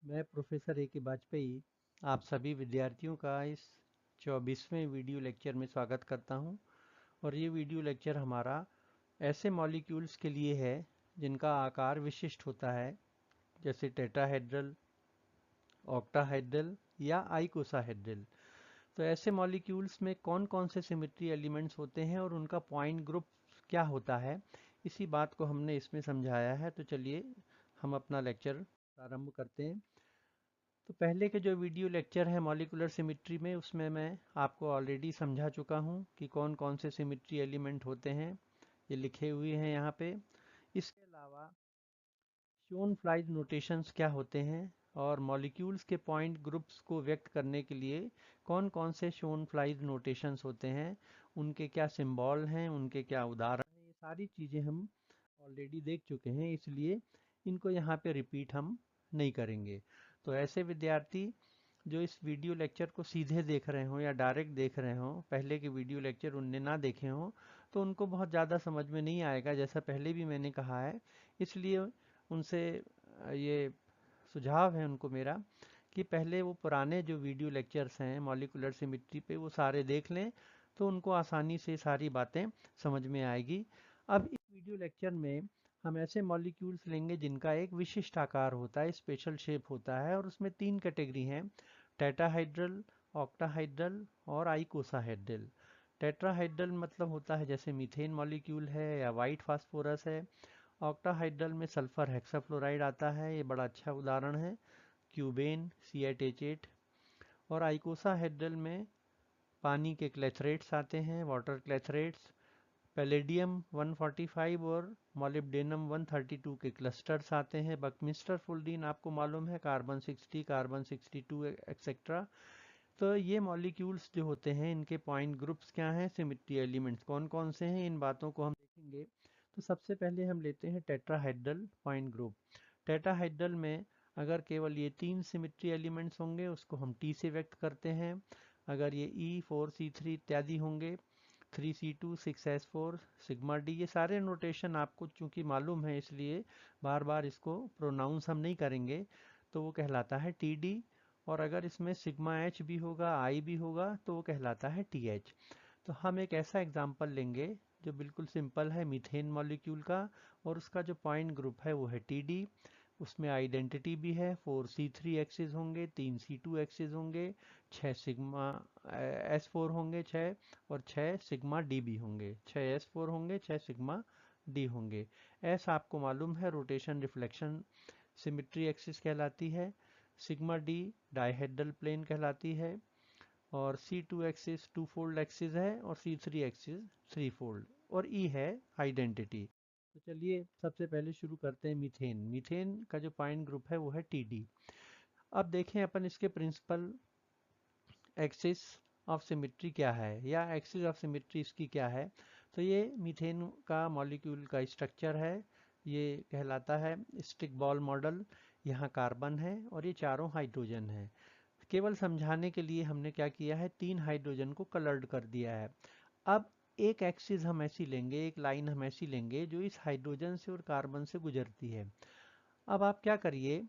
मैं professor A के वाजपेयी आप सभी विद्यार्थियों का इस 24वें वीडियो लेक्चर में स्वागत करता हूं। और ये वीडियो लेक्चर हमारा ऐसे मॉलिक्यूल्स के लिए है जिनका आकार विशिष्ट होता है, जैसे टेट्राहेड्रल, ऑक्टाहेड्रल या आइकोसाहेड्रल। तो ऐसे मॉलिक्यूल्स में कौन कौन से सिमेट्री एलिमेंट्स होते हैं और उनका पॉइंट ग्रुप क्या होता है, इसी बात को हमने इसमें समझाया है। तो चलिए हम अपना लेक्चर प्रारंभ करते हैं। तो पहले के जो वीडियो लेक्चर है मॉलिक्यूलर सिमेट्री में, उसमें मैं आपको ऑलरेडी समझा चुका हूं कि कौन कौन से सिमेट्री एलिमेंट होते हैं, ये लिखे हुए हैं यहाँ पे। इसके अलावा शोन फ्लाइज नोटेशंस क्या होते हैं और मॉलिक्यूल्स के पॉइंट ग्रुप्स को व्यक्त करने के लिए कौन कौन से शोन फ्लाइज नोटेशंस होते हैं, उनके क्या सिंबल हैं, उनके क्या उदाहरण हैं, ये सारी चीज़ें हम ऑलरेडी देख चुके हैं, इसलिए इनको यहाँ पे रिपीट हम नहीं करेंगे। तो ऐसे विद्यार्थी जो इस वीडियो लेक्चर को सीधे देख रहे हो या डायरेक्ट देख रहे हो, पहले के वीडियो लेक्चर उनने ना देखे हो, तो उनको बहुत ज़्यादा समझ में नहीं आएगा, जैसा पहले भी मैंने कहा है। इसलिए उनसे ये सुझाव है उनको मेरा कि पहले वो पुराने जो वीडियो लेक्चर्स हैं मॉलिक्यूलर सिमेट्री पे, वो सारे देख लें, तो उनको आसानी से सारी बातें समझ में आएगी। अब इस वीडियो लेक्चर में हम ऐसे मॉलिक्यूल्स लेंगे जिनका एक विशिष्ट आकार होता है, स्पेशल शेप होता है, और उसमें 3 कैटेगरी हैं: टेट्राहाइड्रल, ऑक्टाहाइड्रल और आइकोसाहेड्रल। टेट्राहाइड्रल मतलब होता है जैसे मीथेन मॉलिक्यूल है या वाइट फास्फोरस है। ऑक्टाहाइड्रल में सल्फर हेक्साफ्लोराइड आता है, ये बड़ा अच्छा उदाहरण है, क्यूबेन, C8H8। और आइकोसाहेड्रल में पानी के क्लेथरेट्स आते हैं, वाटर क्लेथरेट्स, पैलेडियम 145 और मोलिब्डेनम 132 के क्लस्टर्स आते हैं। बकमिस्टर फुल्डीन आपको मालूम है, कार्बन 60, कार्बन 62 एक्सेट्रा। तो ये मॉलिक्यूल्स जो होते हैं, इनके पॉइंट ग्रुप्स क्या हैं, सिमेट्री एलिमेंट्स कौन कौन से हैं, इन बातों को हम देखेंगे। तो सबसे पहले हम लेते हैं टेट्राहेड्रल पॉइंट ग्रुप। टेट्राहेड्रल में अगर केवल ये 3 सिमेट्री एलिमेंट्स होंगे, उसको हम T से व्यक्त करते हैं। अगर ये E4C3 इत्यादि होंगे, 3C2 6S4 सिग्मा डी, ये सारे नोटेशन आपको चूंकि मालूम है, इसलिए बार बार इसको प्रोनाउंस हम नहीं करेंगे। तो वो कहलाता है TD। और अगर इसमें सिग्मा एच भी होगा, आई भी होगा, तो वो कहलाता है TH। तो हम एक ऐसा एग्जाम्पल लेंगे जो बिल्कुल सिंपल है, मीथेन मॉलिक्यूल का, और उसका जो पॉइंट ग्रुप है वो है TD। उसमें आइडेंटिटी भी है, 4C3 एक्सिस होंगे, 3C2 एक्सिस होंगे, 6 सिग्मा S4 होंगे, 6, और 6 सिग्मा डी भी होंगे, 6 S4 होंगे, 6 सिग्मा डी होंगे। ऐसा आपको मालूम है, रोटेशन रिफ्लेक्शन सिमेट्री एक्सिस कहलाती है। सिग्मा डी डाइहेड्रल प्लेन कहलाती है, और C2 एक्सिस 2 फोल्ड एक्सिस है, और C3 एक्सिस 3 फोल्ड, और E है आइडेंटिटी। तो चलिए सबसे पहले शुरू करते हैं मीथेन। मीथेन का जो पॉइंट ग्रुप है वो है TD। अब देखें अपन इसके प्रिंसिपल एक्सिस ऑफ सिमेट्री क्या है, या एक्सिस ऑफ सिमेट्री इसकी क्या है। तो ये मीथेन का मॉलिक्यूल का स्ट्रक्चर है, ये कहलाता है स्टिक बॉल मॉडल। यहाँ कार्बन है और ये चारों हाइड्रोजन है। केवल समझाने के लिए हमने क्या किया है, 3 हाइड्रोजन को कलर्ड कर दिया है। अब एक एक्सिस हम ऐसी लेंगे, एक लाइन हम ऐसी लेंगे जो इस हाइड्रोजन से और कार्बन से गुजरती है। अब आप क्या करिए,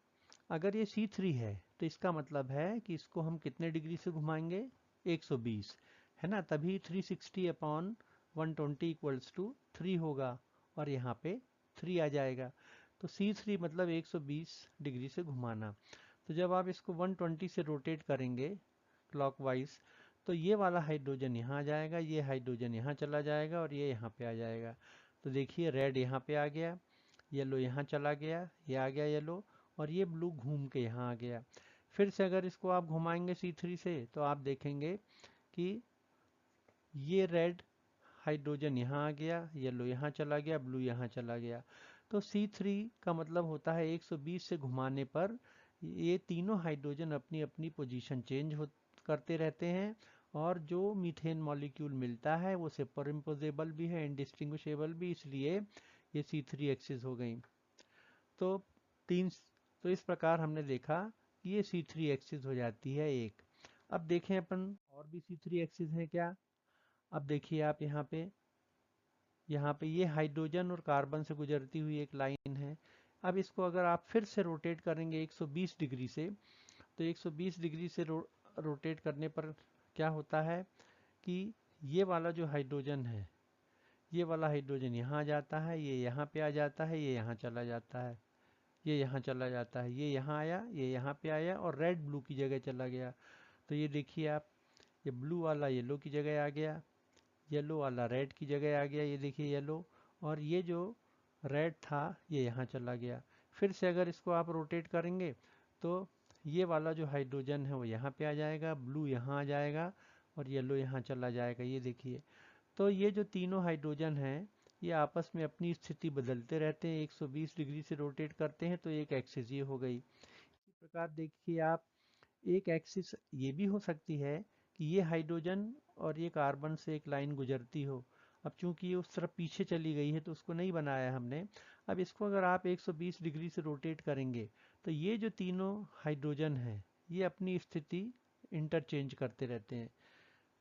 अगर ये C3 है तो इसका मतलब है कि इसको हम कितने डिग्री से घुमाएंगे, 120, है ना, तभी 360 अपॉन 120 इक्वल्स टू 3 होगा, और यहाँ पे 3 आ जाएगा। तो C3 मतलब 120 डिग्री से घुमाना। तो जब आप इसको 120 से रोटेट करेंगे क्लॉकवाइज, तो ये वाला हाइड्रोजन यहाँ आ जाएगा, ये हाइड्रोजन यहाँ चला जाएगा, और ये यहाँ पे आ जाएगा। तो देखिए रेड यहाँ पे आ गया, येलो यहाँ चला गया, ये आ गया येलो, और ये ब्लू घूम के यहाँ आ गया। फिर से अगर इसको आप घुमाएंगे C3 से, तो आप देखेंगे कि ये रेड हाइड्रोजन यहाँ आ गया, येलो यहाँ चला गया, ब्लू यहाँ चला गया। तो C3 का मतलब होता है 120 से घुमाने पर ये तीनों हाइड्रोजन अपनी अपनी पोजीशन चेंज करते रहते हैं, और जो मीथेन मॉलिक्यूल मिलता है वो सुपर इम्पोजेबल भी है, इंडिस्टिंग्विशेबल भी, इसलिए ये C3 एक्सिस हो गई। तो तीन तो इस प्रकार हमने देखा कि ये C3 एक्सिस हो जाती है एक। अब देखें अपन और भी C3 एक्सिस हैं क्या। अब देखिए आप यहाँ पे ये हाइड्रोजन और कार्बन से गुजरती हुई एक लाइन है। अब इसको अगर आप फिर से रोटेट करेंगे 120 डिग्री से, तो 120 डिग्री से रोटेट करने पर क्या होता है कि ये वाला जो हाइड्रोजन है, ये वाला हाइड्रोजन यहाँ आ जाता है, ये यहाँ पे आ जाता है, ये यहाँ चला जाता है, ये यहाँ चला जाता है, ये यहाँ आया, ये यहाँ पे आया और रेड ब्लू की जगह चला गया। तो ये देखिए आप, ये ब्लू वाला येलो की जगह आ गया, येलो वाला रेड की जगह आ गया, ये देखिए येलो, और ये जो रेड था ये यहाँ चला गया। फिर से अगर इसको आप रोटेट करेंगे तो ये वाला जो हाइड्रोजन है वो यहाँ पे आ जाएगा, ब्लू यहाँ आ जाएगा और येलो यहाँ चला जाएगा, ये देखिए। तो ये जो तीनों हाइड्रोजन हैं ये आपस में अपनी स्थिति बदलते रहते हैं, 120 डिग्री से रोटेट करते हैं, तो एक एक्सिस ये हो गई। इसी प्रकार देखिए आप, एक एक्सिस ये भी हो सकती है कि ये हाइड्रोजन और ये कार्बन से एक लाइन गुजरती हो। अब चूंकि ये उस तरफ पीछे चली गई है तो उसको नहीं बनाया हमने। अब इसको अगर आप 120 डिग्री से रोटेट करेंगे तो ये जो तीनों हाइड्रोजन हैं ये अपनी स्थिति इंटरचेंज करते रहते हैं।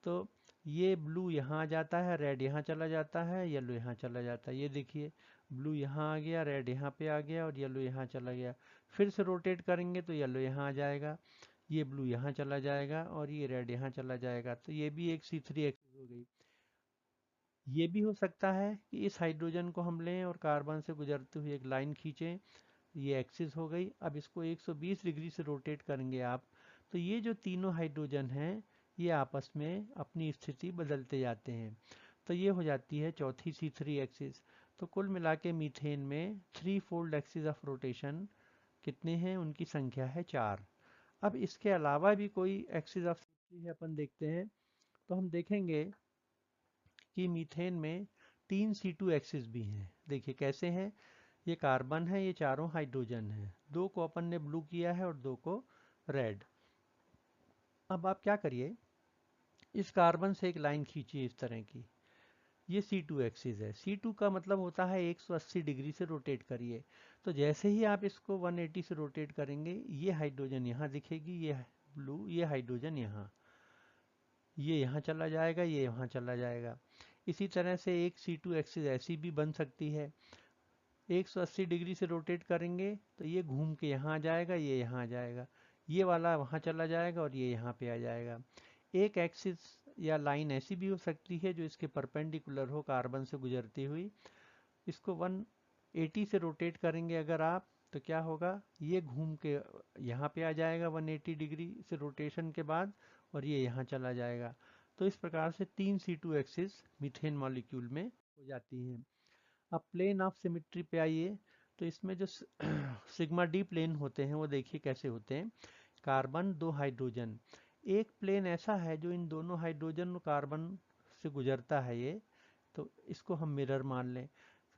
तो ये ब्लू यहाँ आ जाता है, रेड यहाँ चला जाता है, येलो यहाँ चला जाता है, ये देखिए ब्लू यहाँ आ गया, रेड यहाँ पे आ गया और येलो यहाँ चला गया। फिर से रोटेट करेंगे तो येलो यहाँ आ जाएगा, ये ब्लू यहाँ चला जाएगा और ये रेड यहाँ चला जाएगा। तो ये भी एक C3 एक्सिस हो गई। ये भी हो सकता है कि इस हाइड्रोजन को हम लें और कार्बन से गुजरते हुए एक लाइन खींचें, ये एक्सिस हो गई। अब इसको 120 डिग्री से रोटेट करेंगे आप, तो ये जो तीनों हाइड्रोजन हैं ये आपस में अपनी स्थिति बदलते जाते हैं। तो ये हो जाती है चौथी C3 एक्सिस। तो कुल मिला के मीथेन में 3 फोल्ड एक्सिस ऑफ रोटेशन कितने हैं, उनकी संख्या है 4। अब इसके अलावा भी कोई एक्सिस ऑफ C3 है, अपन देखते हैं। तो हम देखेंगे कि मीथेन में 3 C2 एक्सिस भी हैं। देखिए कैसे हैं, ये कार्बन है, ये चारों हाइड्रोजन है, दो को अपन ने ब्लू किया है और दो को रेड। अब आप क्या करिए, इस कार्बन से एक लाइन खींचिए इस तरह की, ये C2 एक्सिस है। C2 का मतलब होता है 180 डिग्री से रोटेट करिए। तो जैसे ही आप इसको 180 से रोटेट करेंगे ये हाइड्रोजन यहाँ दिखेगी, ये ब्लू, ये हाइड्रोजन यहाँ, ये यहाँ चला जाएगा, ये यहाँ चला जाएगा। इसी तरह से एक C2 एक्सिस ऐसी भी बन सकती है, 180 डिग्री से रोटेट करेंगे तो ये घूम के यहाँ आ जाएगा, ये यहाँ आ जाएगा, ये वाला वहाँ चला जाएगा और ये यहाँ पे आ जाएगा। एक एक्सिस या लाइन ऐसी भी हो सकती है जो इसके परपेंडिकुलर हो कार्बन से गुजरती हुई। इसको 180 से रोटेट करेंगे अगर आप, तो क्या होगा, ये घूम के यहाँ पे आ जाएगा 180 डिग्री से रोटेशन के बाद, और ये यहाँ चला जाएगा। तो इस प्रकार से 3 C2 एक्सिस मीथेन मॉलिक्यूल में हो जाती हैं। अब प्लेन ऑफ सिमेट्री पे आइए, तो इसमें जो सिग्मा डी प्लेन होते हैं वो देखिए कैसे होते हैं। कार्बन, दो हाइड्रोजन, एक प्लेन ऐसा है जो इन दोनों हाइड्रोजन और कार्बन से गुजरता है, ये तो इसको हम मिरर मान लें।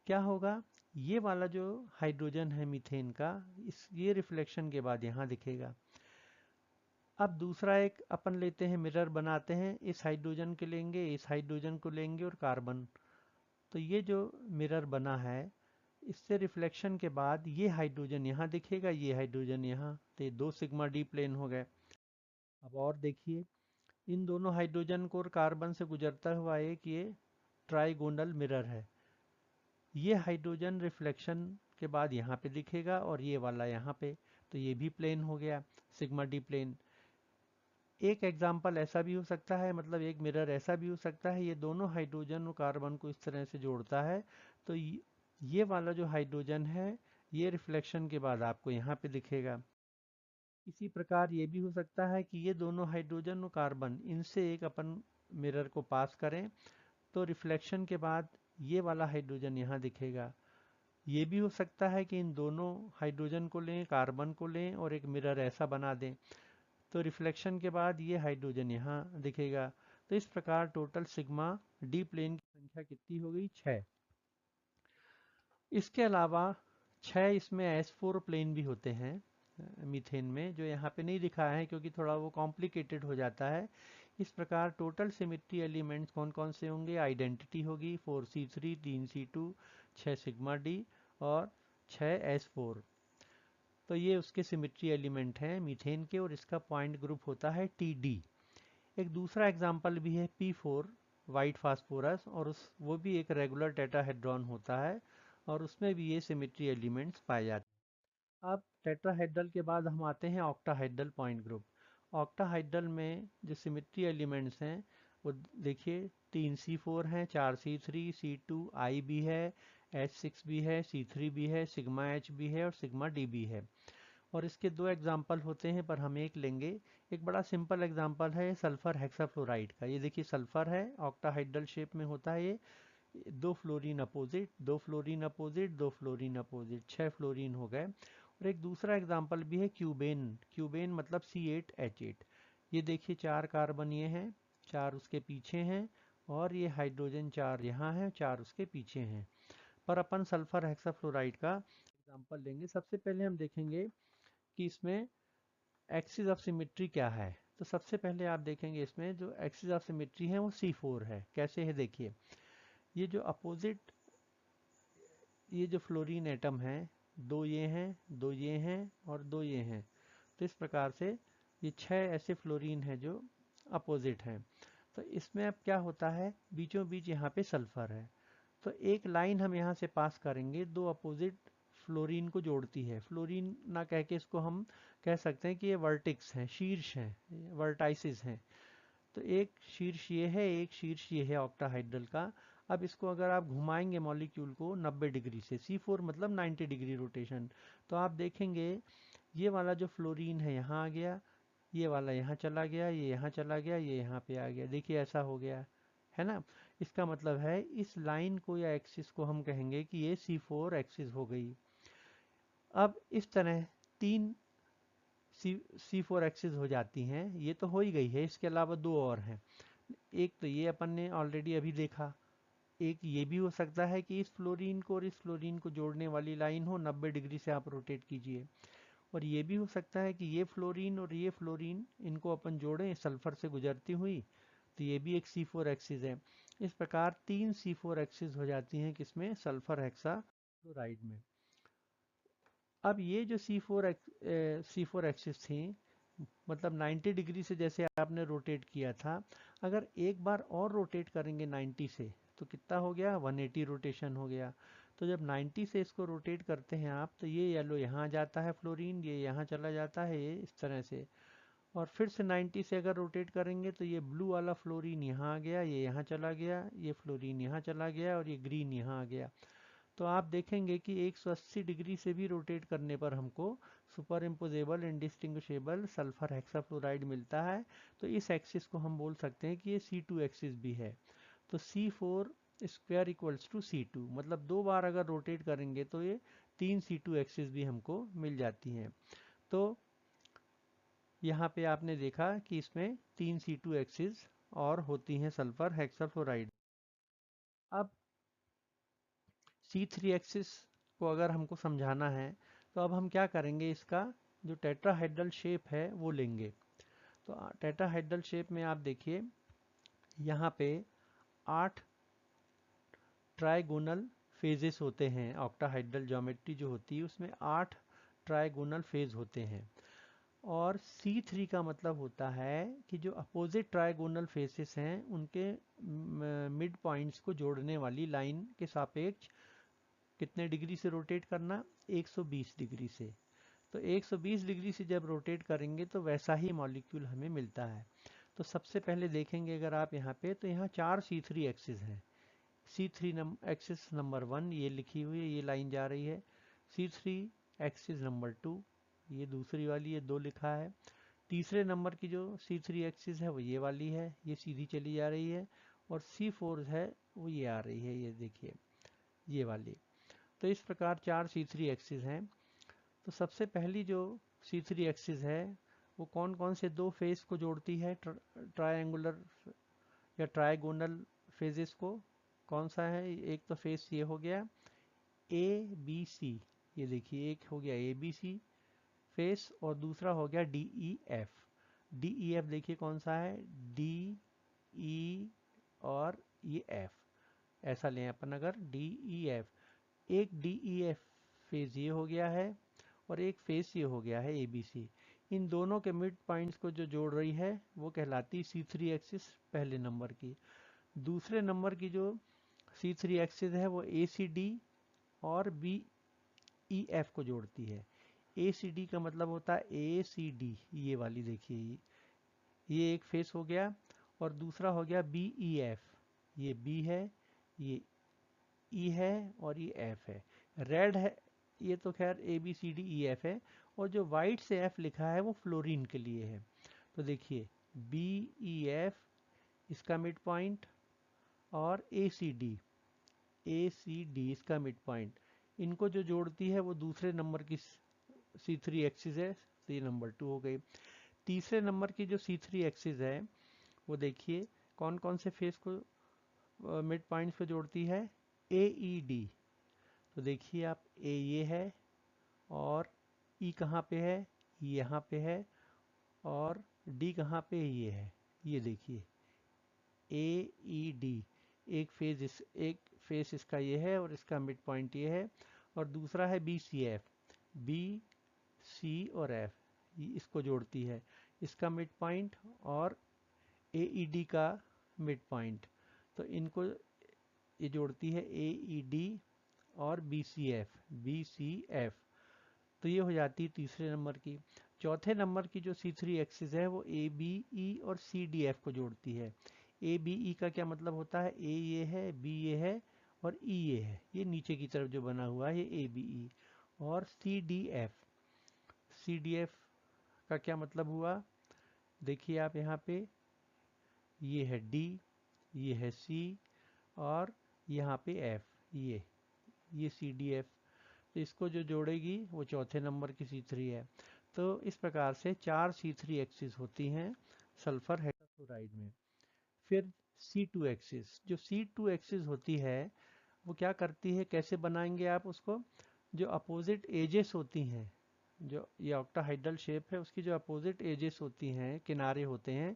क्या होगा, ये वाला जो हाइड्रोजन है मीथेन का, इस ये रिफ्लेक्शन के बाद यहाँ दिखेगा। अब दूसरा एक अपन लेते हैं, मिरर बनाते हैं, इस हाइड्रोजन के लेंगे, इस हाइड्रोजन को लेंगे और कार्बन। तो ये जो मिरर बना है इससे रिफ्लेक्शन के बाद ये हाइड्रोजन यहाँ दिखेगा, ये हाइड्रोजन यहाँ, तो ये दो सिग्मा डी प्लेन हो गए। अब और देखिए, इन दोनों हाइड्रोजन को और कार्बन से गुजरता हुआ एक ये ट्राइगोनल मिरर है। ये हाइड्रोजन रिफ्लेक्शन के बाद यहाँ पे दिखेगा और ये वाला यहाँ पे, तो ये भी प्लेन हो गया, सिग्मा डी प्लेन। एक एग्जाम्पल ऐसा भी हो सकता है, मतलब एक मिरर ऐसा भी हो सकता है, ये दोनों हाइड्रोजन और कार्बन को इस तरह से जोड़ता है, तो ये वाला जो हाइड्रोजन है ये रिफ्लेक्शन के बाद आपको यहाँ पे दिखेगा। इसी प्रकार ये भी हो सकता है कि ये दोनों हाइड्रोजन और कार्बन, इनसे एक अपन मिरर को पास करें, तो रिफ्लेक्शन के बाद ये वाला हाइड्रोजन यहाँ दिखेगा। ये भी हो सकता है कि इन दोनों हाइड्रोजन को लें, कार्बन को लें और एक मिरर ऐसा बना दें, तो रिफ्लेक्शन के बाद ये हाइड्रोजन यहाँ दिखेगा। तो इस प्रकार टोटल सिग्मा डी प्लेन की संख्या कितनी हो गई, 6। इसके अलावा 6 इसमें S4 प्लेन भी होते हैं मीथेन में, जो यहाँ पे नहीं दिखा है क्योंकि थोड़ा वो कॉम्प्लिकेटेड हो जाता है। इस प्रकार टोटल सिमेट्री एलिमेंट्स कौन कौन से होंगे, आइडेंटिटी होगी 4C3, 3C2, 6 सिग्मा डी और 6 S4। तो ये उसके सिमेट्री एलिमेंट हैं मीथेन के, और इसका पॉइंट ग्रुप होता है TD। एक दूसरा एग्जाम्पल भी है P4 वाइट फास्फोरस, और वो भी एक रेगुलर टेट्राहेड्रॉन होता है और उसमें भी ये सिमेट्री एलिमेंट्स पाए जाते हैं। अब टेट्राहेड्रल के बाद हम आते हैं ऑक्टाहेड्रल पॉइंट ग्रुप। ऑक्टाहेड्रल में जो सिमेट्री एलिमेंट्स हैं वो देखिए 3C4 हैं, 4C3, C2 I भी है, H6 भी है, C3 भी है, सिग्मा H भी है और सिग्मा D भी है। और इसके दो एग्जाम्पल होते हैं पर हम एक लेंगे। एक बड़ा सिंपल एग्जाम्पल है सल्फर हेक्साफ्लोराइड का। ये देखिए सल्फर है, ऑक्टाहाइड्रल शेप में होता है ये। दो फ्लोरीन अपोजिट, दो फ्लोरीन अपोजिट, दो फ्लोरीन अपोजिट, 6 फ्लोरीन हो गए। और एक दूसरा एग्जाम्पल भी है क्यूबेन। क्यूबेन मतलब C8H8। ये देखिए 4 कार्बन ये हैं, 4 उसके पीछे हैं, और ये हाइड्रोजन 4 यहाँ है, 4 उसके पीछे हैं। पर अपन सल्फर हेक्साफ्लोराइड का एग्जाम्पल लेंगे। सबसे पहले हम देखेंगे कि इसमें एक्सिस ऑफ सिमेट्री क्या है। तो सबसे पहले आप देखेंगे इसमें जो एक्सिस ऑफ सिमेट्री है वो C4 है। कैसे है देखिए, ये जो अपोजिट, ये जो फ्लोरीन एटम है, दो ये हैं, दो ये हैं और दो ये हैं। तो इस प्रकार से ये 6 ऐसे फ्लोरीन हैं जो अपोजिट हैं। तो इसमें अब क्या होता है, बीचों बीच यहाँ पे सल्फर है। तो एक लाइन हम यहाँ से पास करेंगे, दो अपोजिट फ्लोरीन को जोड़ती है। फ्लोरीन ना कह के इसको हम कह सकते हैं कि ये वर्टिक्स हैं, शीर्ष हैं, वर्टाइसिस हैं। तो एक शीर्ष ये है, एक शीर्ष ये है ऑक्टाहाइड्रल का। अब इसको अगर आप घुमाएंगे मॉलिक्यूल को 90 डिग्री से, C4 मतलब 90 डिग्री रोटेशन, तो आप देखेंगे ये वाला जो फ्लोरीन है यहाँ आ गया, ये वाला यहाँ चला गया, ये यहाँ चला गया, ये यहाँ पे आ गया। देखिए ऐसा हो गया है ना। इसका मतलब है इस लाइन को या एक्सिस को हम कहेंगे कि ये C4 एक्सिस हो गई। अब इस तरह तीन C4 एक्सिस हो जाती हैं। ये तो हो ही गई है, इसके अलावा दो और हैं। एक तो ये अपन ने ऑलरेडी अभी देखा, एक ये भी हो सकता है कि इस फ्लोरीन को और इस फ्लोरीन को जोड़ने वाली लाइन हो, 90 डिग्री से आप रोटेट कीजिए। और ये भी हो सकता है कि ये फ्लोरीन और ये फ्लोरीन इनको अपन जोड़ें सल्फर से गुजरती हुई, तो ये भी एक C4 एक्सिस है। इस प्रकार 3 C4 एक्सिस हो जाती हैं किसमें, सल्फर हेक्सा क्लोराइड में। अब ये जो C4 एक्सिस थी, मतलब 90 डिग्री से जैसे आपने रोटेट किया था, अगर एक बार और रोटेट करेंगे 90 से, तो कितना हो गया, 180 रोटेशन हो गया। तो जब 90 से इसको रोटेट करते हैं आप, तो ये येलो यहाँ जाता है फ्लोरीन, ये यहाँ चला जाता है, ये इस तरह से। और फिर से 90 से अगर रोटेट करेंगे तो ये ब्लू वाला फ्लोरीन यहाँ आ गया, ये यहाँ चला गया, ये फ्लोरीन यहाँ चला गया और ये ग्रीन यहाँ आ गया। तो आप देखेंगे कि 180 डिग्री से भी रोटेट करने पर हमको super imposable indistinguishable sulphur hexafluoride मिलता है। तो इस एक्सिस को हम बोल सकते हैं कि ये C2 एक्सिस भी है। तो C4 square equals to C2, मतलब दो बार अगर रोटेट करेंगे तो ये 3 C2 एक्सिस भी हमको मिल जाती हैं। तो यहाँ पे आपने देखा कि इसमें 3 C2 एक्सिस और होती हैं सल्फर हेक्साफ्लोराइड। अब C3 एक्सिस को अगर हमको समझाना है, तो अब हम क्या करेंगे, इसका जो टेट्राहेड्रल शेप है वो लेंगे। तो टेट्राहेड्रल शेप में आप देखिए यहाँ पे 8 ट्राइगोनल फेजेस होते हैं। ऑक्टाहाइड्रल ज्योमेट्री जो होती है उसमें 8 ट्राइगोनल फेज होते हैं। और C3 का मतलब होता है कि जो अपोजिट ट्राइगोनल फेसेस हैं उनके मिड पॉइंट्स को जोड़ने वाली लाइन के सापेक्ष कितने डिग्री से रोटेट करना, 120 डिग्री से। तो 120 डिग्री से जब रोटेट करेंगे तो वैसा ही मॉलिक्यूल हमें मिलता है। तो सबसे पहले देखेंगे अगर आप यहाँ पे, तो यहाँ 4 C3 एक्सिस हैं। C3 एक्सिस नंबर 1 ये लिखी हुई है, ये लाइन जा रही है। C3 एक्सिस नंबर 2 ये दूसरी वाली, ये 2 लिखा है। तीसरे नंबर की जो C3 एक्सिस है वो ये वाली है, ये सीधी चली जा रही है। और C4 है वो ये आ रही है, ये देखिए ये वाली। तो इस प्रकार 4 C3 एक्सिस हैं। तो सबसे पहली जो C3 एक्सिस है वो कौन कौन से दो फेस को जोड़ती है, ट्रायंगुलर या ट्राइगोनल फेजेस को, कौन सा है, एक तो फेस ये हो गया ABC, ये देखिए एक हो गया ABC फेस और दूसरा हो गया DEF। DEF देखिए कौन सा है, DE और ये F, ऐसा लें अपन अगर DEF। एक DEF फेज ये हो गया है और एक फेस ये हो गया है ABC। इन दोनों के मिड पॉइंट्स को जो जोड़ रही है वो कहलाती C3 एक्सिस पहले नंबर की। दूसरे नंबर की जो C3 एक्सिस है वो ACD और BEF को जोड़ती है। ACD का मतलब होता है ACD, ये वाली देखिए, ये एक फेस हो गया। और दूसरा हो गया BEF, ये B है, ये E है और ये F है। रेड है ये तो खैर ABCDEF है, और जो वाइट से F लिखा है वो फ्लोरीन के लिए है। तो देखिए BEF इसका मिड पॉइंट, और ACD इसका मिड पॉइंट, इनको जो जोड़ती है वो दूसरे नंबर की C3 एक्सिस है, तो ये नंबर 2 हो गई। तीसरे नंबर की जो C3 एक्सिस है वो देखिए कौन कौन से फेस को मिड पॉइंट्स पे जोड़ती है, AED। तो देखिए आप A ये है, और E कहाँ पे है, यहाँ पे है, और D कहाँ पे, ये है, ये देखिए AED। एक फेस इसका ये है और इसका मिड पॉइंट ये है। और दूसरा है BCF, B C और F, इसको जोड़ती है, इसका मिड पॉइंट और AED का मिड पॉइंट। तो इनको ये जोड़ती है AED और BCF। तो ये हो जाती है तीसरे नंबर की। चौथे नंबर की जो C3 एक्सिस है वो ABE और CDF को जोड़ती है। ABE का क्या मतलब होता है, A ये है, B ये है और E ये है, ये नीचे की तरफ जो बना हुआ है ये ABE। और CDF का क्या मतलब हुआ, देखिए आप यहाँ पे, ये है D, ये है C, और यहाँ पे F, ये CDF। तो इसको जो जोड़ेगी वो चौथे नंबर की C3 है। तो इस प्रकार से 4 C3 एक्सिस होती हैं सल्फर हेक्साक्लोराइड में। फिर C2 एक्सिस, जो C2 एक्सिस होती है वो क्या करती है, कैसे बनाएंगे आप उसको, जो अपोजिट एजेस होती हैं, जो ये ऑक्टाहाइड्रल शेप है उसकी जो अपोजिट एजेस होती हैं, किनारे होते हैं,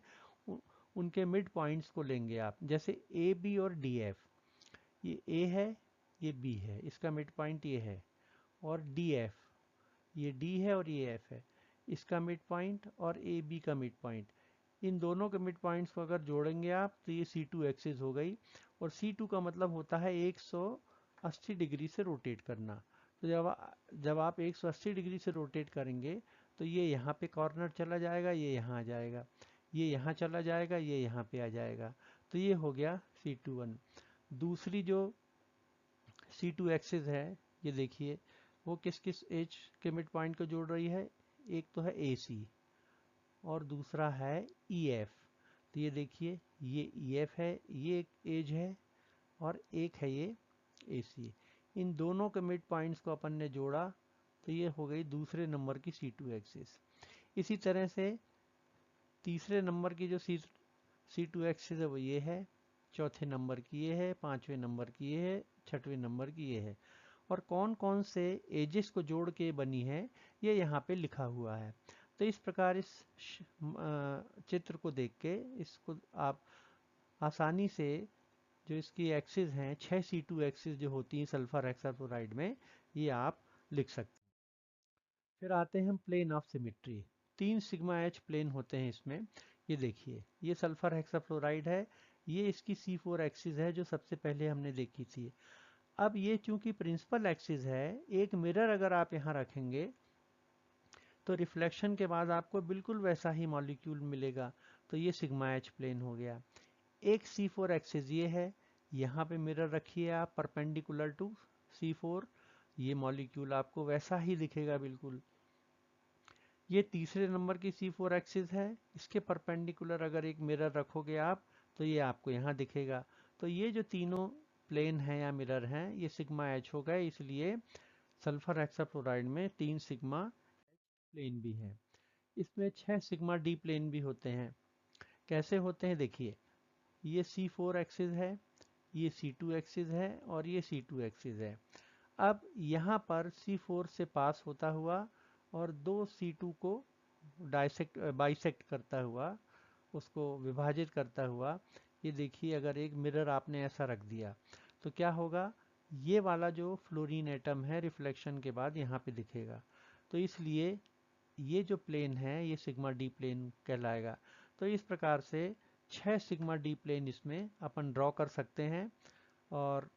उनके मिड पॉइंट्स को लेंगे आप। जैसे AB और DF, ये A है, ये B है, इसका मिड पॉइंट ये है। और DF, ये D है और ये F है, इसका मिड पॉइंट, और AB का मिड पॉइंट। इन दोनों के मिड पॉइंट्स को अगर जोड़ेंगे आप तो ये C2 एक्सिस हो गई। और C2 का मतलब होता है 180 डिग्री से रोटेट करना। तो जब आप 180 डिग्री से रोटेट करेंगे तो ये यहाँ पे कॉर्नर चला जाएगा, ये यहाँ आ जाएगा, ये यहाँ चला जाएगा, ये यहाँ पे आ जाएगा। तो ये हो गया C21। दूसरी जो C2 एक्सिस है, ये देखिए वो किस किस एज के मिड पॉइंट को जोड़ रही है, एक तो है AC और दूसरा है EF। तो ये देखिए ये EF है, ये एक एज है, और एक है ये AC। इन दोनों के मिड पॉइंट्स को अपन ने जोड़ा तो ये हो गई दूसरे नंबर की C2 एक्सिस। इसी तरह से तीसरे नंबर की जो C2 एक्सिस है वो ये है, चौथे नंबर की ये है, पांचवें नंबर की ये है, छठवें नंबर की ये है। और कौन कौन से एजेस को जोड़ के बनी है ये यहाँ पे लिखा हुआ है। तो इस प्रकार इस चित्र को देख के इसको आप आसानी से, जो इसकी एक्सिस हैं 6 C2 एक्सिस जो होती हैं सल्फर हेक्साक्लोराइड में, ये आप लिख सकते हैं। फिर आते हैं हम plane of symmetry. 3 sigma H plane होते हैं इसमें। ये देखिए ये सल्फर हेक्साफ्लोराइड है, ये इसकी C4 एक्सिस है जो सबसे पहले हमने देखी थी। अब ये चूंकि प्रिंसिपल एक्सिस है, एक मिरर अगर आप यहाँ रखेंगे तो रिफ्लेक्शन के बाद आपको बिल्कुल वैसा ही मॉलिक्यूल मिलेगा। तो ये सिग्मा H प्लेन हो गया। एक C4 एक्सिस ये है, यहाँ पे मिरर रखिए आप परपेंडिकुलर टू C4, ये मॉलिक्यूल आपको वैसा ही दिखेगा बिल्कुल। ये तीसरे नंबर की C4 एक्सिस है, इसके परपेंडिकुलर अगर एक मिरर रखोगे आप तो ये आपको यहाँ दिखेगा। तो ये जो तीनों प्लेन हैं या मिरर हैं ये सिग्मा H हो गए, इसलिए सल्फर हेक्साफ्लोराइड में 3 सिग्मा प्लेन भी हैं। इसमें 6 सिग्मा D प्लेन भी होते हैं। कैसे होते हैं देखिए, ये C4 एक्सिस है, ये C2 एक्सिस है और ये C2 एक्सिस है। अब यहाँ पर C4 से पास होता हुआ और दो C2 को बाइसेक्ट करता हुआ, उसको विभाजित करता हुआ, ये देखिए अगर एक मिरर आपने ऐसा रख दिया तो क्या होगा, ये वाला जो फ्लोरीन एटम है रिफ्लेक्शन के बाद यहाँ पे दिखेगा। तो इसलिए ये जो प्लेन है ये सिग्मा D प्लेन कहलाएगा। तो इस प्रकार से 6 सिग्मा D प्लेन इसमें अपन ड्रॉ कर सकते हैं। और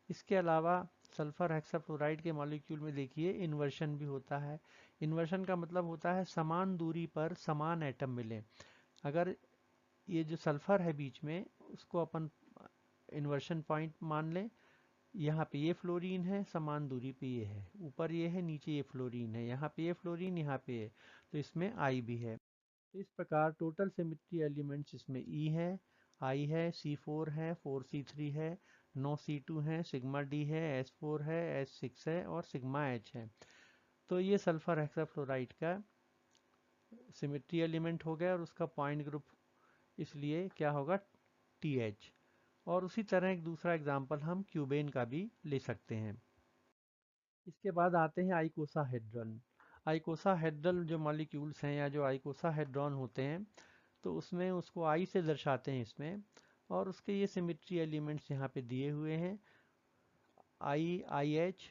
इसके अलावा सल्फर हेक्साफ्लोराइड के मॉलिक्यूल में देखिए इन्वर्शन भी होता है। इन्वर्शन का मतलब होता है समान दूरी पर समान एटम मिले। अगर ये जो सल्फर है बीच में, उसको अपन इन्वर्शन पॉइंट मान लें। यहाँ पे ये फ्लोरीन है, समान दूरी पे ये है, ऊपर ये है, नीचे ये फ्लोरीन है, यहाँ पे ये फ्लोरीन, यहाँ पे है, तो इसमें आई भी है। तो इस प्रकार टोटल सिमेट्री एलिमेंट्स इसमें ई है, आई है, C4 है, 4C3 है, 9C2 है, सिग्मा डी है, S4 है, S6 है और सिग्मा H है। तो ये सल्फर हेक्साफ्लोराइड का सिमेट्री एलिमेंट हो गया और उसका पॉइंट ग्रुप इसलिए क्या होगा, TH। और उसी तरह एक दूसरा एग्जाम्पल हम क्यूबेन का भी ले सकते हैं। इसके बाद आते हैं आइकोसाहेड्रन। आइकोसाहेड्रल जो मॉलिक्यूल्स हैं या जो आइकोसाहेड्रॉन होते हैं, तो उसमें उसको आई से दर्शाते हैं इसमें, और उसके ये सिमेट्री एलिमेंट्स यहाँ पे दिए हुए हैं, IH।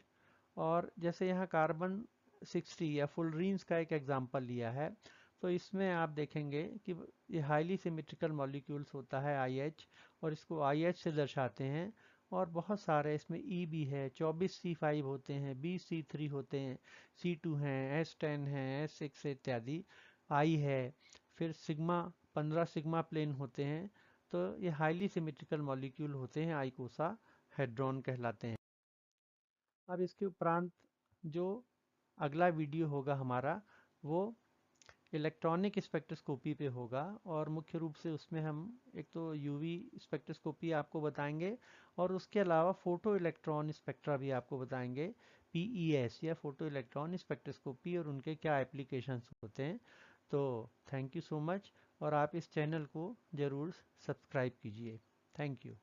और जैसे यहाँ कार्बन 60 या फुलरीन्स का एक एग्जांपल लिया है, तो इसमें आप देखेंगे कि ये हाईली सिमेट्रिकल मॉलिक्यूल्स होता है IH, और इसको IH से दर्शाते हैं। और बहुत सारे इसमें E भी है, 24C5 होते हैं, 20C3 होते हैं, C2 हैं, S10 हैं, S6 इत्यादि, I है, फिर सिग्मा 15 सिग्मा प्लेन होते हैं। तो ये हाईली सिमेट्रिकल मॉलिक्यूल होते हैं, आइकोसा हेड्रॉन कहलाते हैं। अब इसके उपरांत जो अगला वीडियो होगा हमारा, वो इलेक्ट्रॉनिक स्पेक्ट्रोस्कोपी पे होगा, और मुख्य रूप से उसमें हम एक तो यूवी स्पेक्ट्रोस्कोपी आपको बताएंगे, और उसके अलावा फोटो इलेक्ट्रॉन स्पेक्ट्रा भी आपको बताएंगे, PES या फोटो इलेक्ट्रॉन स्पेक्ट्रोस्कोपी, और उनके क्या एप्लीकेशंस होते हैं। तो थैंक यू सो मच, और आप इस चैनल को ज़रूर सब्सक्राइब कीजिए। Thank you.